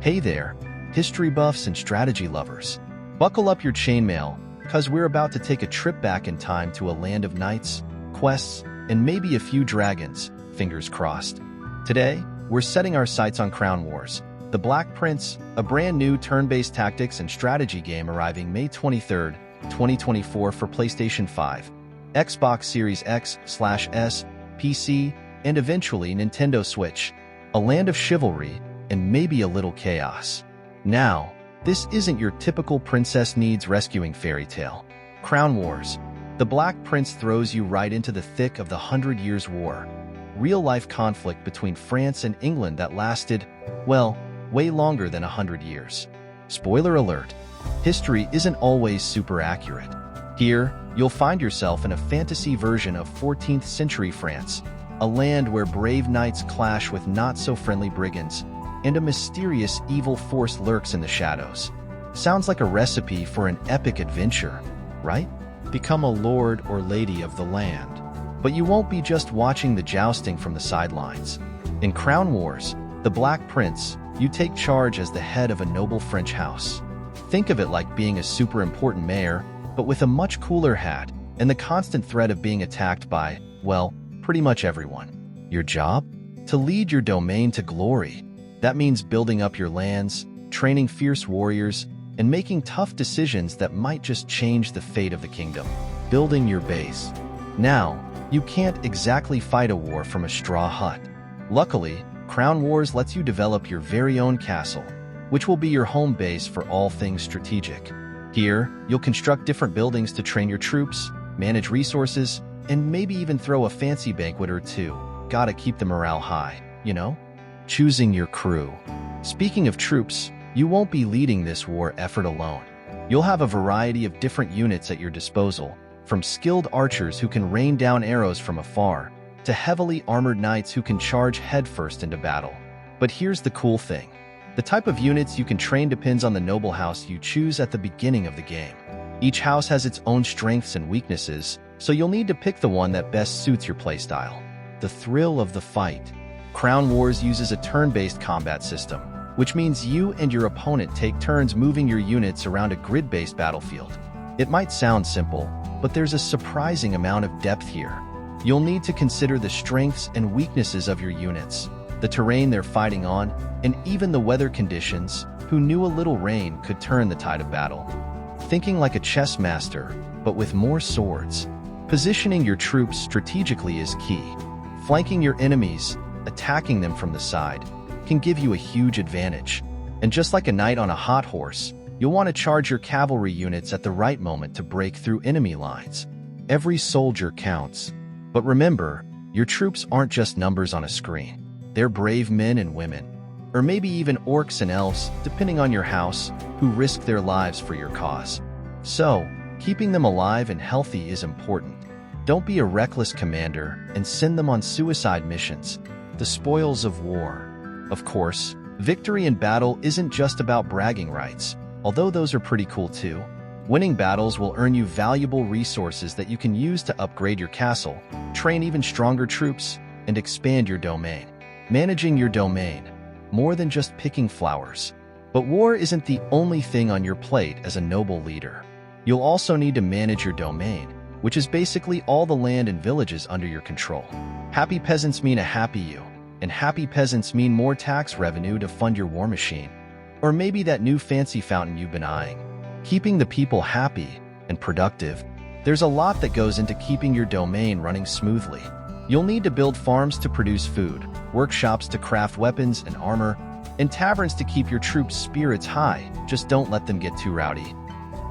Hey there, history buffs and strategy lovers. Buckle up your chainmail, cause we're about to take a trip back in time to a land of knights, quests, and maybe a few dragons, fingers crossed. Today, we're setting our sights on Crown Wars, The Black Prince, a brand new turn-based tactics and strategy game arriving May 23, 2024 for PlayStation 5, Xbox Series X/S, PC, and eventually Nintendo Switch. A land of chivalry and maybe a little chaos. Now, this isn't your typical princess needs rescuing fairy tale. Crown Wars. The Black Prince throws you right into the thick of the 100 Years' War. Real-life conflict between France and England that lasted, well, way longer than 100 years. Spoiler alert, history isn't always super accurate. Here, you'll find yourself in a fantasy version of 14th century France, a land where brave knights clash with not-so-friendly brigands, and a mysterious evil force lurks in the shadows. Sounds like a recipe for an epic adventure, right? Become a lord or lady of the land. But you won't be just watching the jousting from the sidelines. In Crown Wars, The Black Prince, you take charge as the head of a noble French house. Think of it like being a super important mayor, but with a much cooler hat and the constant threat of being attacked by, well, pretty much everyone. Your job? To lead your domain to glory. That means building up your lands, training fierce warriors, and making tough decisions that might just change the fate of the kingdom. Building your base. Now, you can't exactly fight a war from a straw hut. Luckily, Crown Wars lets you develop your very own castle, which will be your home base for all things strategic. Here, you'll construct different buildings to train your troops, manage resources, and maybe even throw a fancy banquet or two. Gotta keep the morale high, you know? Choosing your crew. Speaking of troops, you won't be leading this war effort alone. You'll have a variety of different units at your disposal, from skilled archers who can rain down arrows from afar, to heavily armored knights who can charge headfirst into battle. But here's the cool thing. The type of units you can train depends on the noble house you choose at the beginning of the game. Each house has its own strengths and weaknesses, so you'll need to pick the one that best suits your playstyle. The thrill of the fight. Crown Wars uses a turn-based combat system, which means you and your opponent take turns moving your units around a grid-based battlefield. It might sound simple, but there's a surprising amount of depth here. You'll need to consider the strengths and weaknesses of your units, the terrain they're fighting on, and even the weather conditions. Who knew a little rain could turn the tide of battle? Thinking like a chess master, but with more swords. Positioning your troops strategically is key. Flanking your enemies, attacking them from the side, can give you a huge advantage. And just like a knight on a hot horse, you'll want to charge your cavalry units at the right moment to break through enemy lines. Every soldier counts. But remember, your troops aren't just numbers on a screen. They're brave men and women, or maybe even orcs and elves, depending on your house, who risk their lives for your cause. So, keeping them alive and healthy is important. Don't be a reckless commander and send them on suicide missions. The spoils of war. Of course, victory in battle isn't just about bragging rights, although those are pretty cool too. Winning battles will earn you valuable resources that you can use to upgrade your castle, train even stronger troops, and expand your domain. Managing your domain. More than just picking flowers. But war isn't the only thing on your plate as a noble leader. You'll also need to manage your domain, which is basically all the land and villages under your control. Happy peasants mean a happy you, and happy peasants mean more tax revenue to fund your war machine. Or maybe that new fancy fountain you've been eyeing. Keeping the people happy and productive. There's a lot that goes into keeping your domain running smoothly. You'll need to build farms to produce food, workshops to craft weapons and armor, and taverns to keep your troops' spirits high. Just don't let them get too rowdy.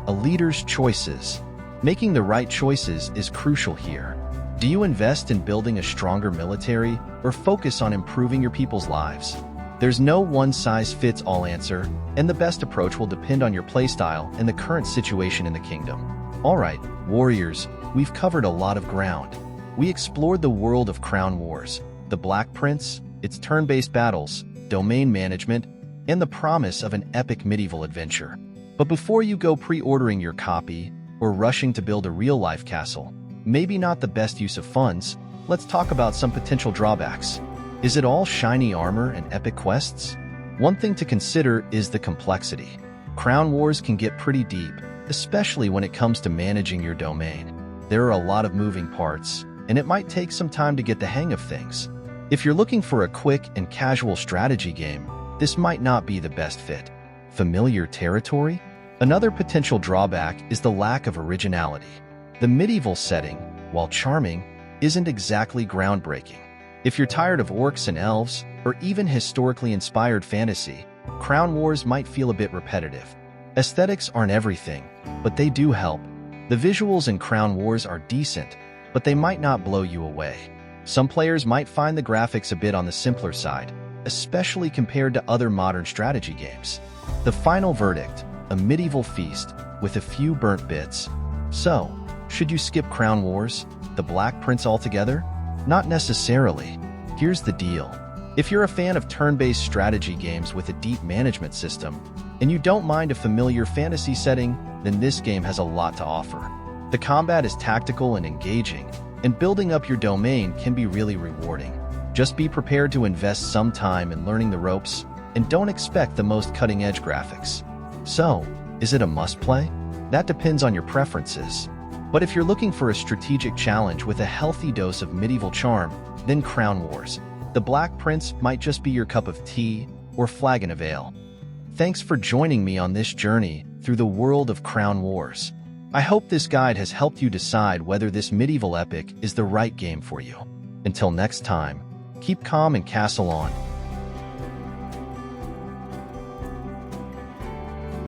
A leader's choices. Making the right choices is crucial here. Do you invest in building a stronger military or focus on improving your people's lives? There's no one-size-fits-all answer, and the best approach will depend on your playstyle and the current situation in the kingdom. Alright, warriors, we've covered a lot of ground. We explored the world of Crown Wars, The Black Prince, its turn-based battles, domain management, and the promise of an epic medieval adventure. But before you go pre-ordering your copy or rushing to build a real-life castle, maybe not the best use of funds, let's talk about some potential drawbacks. Is it all shiny armor and epic quests? One thing to consider is the complexity. Crown Wars can get pretty deep, especially when it comes to managing your domain. There are a lot of moving parts, and it might take some time to get the hang of things. If you're looking for a quick and casual strategy game, this might not be the best fit. Familiar territory? Another potential drawback is the lack of originality. The medieval setting, while charming, isn't exactly groundbreaking. If you're tired of orcs and elves, or even historically inspired fantasy, Crown Wars might feel a bit repetitive. Aesthetics aren't everything, but they do help. The visuals in Crown Wars are decent, but they might not blow you away. Some players might find the graphics a bit on the simpler side, especially compared to other modern strategy games. The final verdict, a medieval feast with a few burnt bits. So, should you skip Crown Wars, the Black Prince altogether? Not necessarily. Here's the deal. If you're a fan of turn-based strategy games with a deep management system, and you don't mind a familiar fantasy setting, then this game has a lot to offer. The combat is tactical and engaging, and building up your domain can be really rewarding. Just be prepared to invest some time in learning the ropes, and don't expect the most cutting-edge graphics. So, is it a must-play? That depends on your preferences. But if you're looking for a strategic challenge with a healthy dose of medieval charm, then Crown Wars. The Black Prince might just be your cup of tea or flagon of ale. Thanks for joining me on this journey through the world of Crown Wars. I hope this guide has helped you decide whether this medieval epic is the right game for you. Until next time, keep calm and castle on.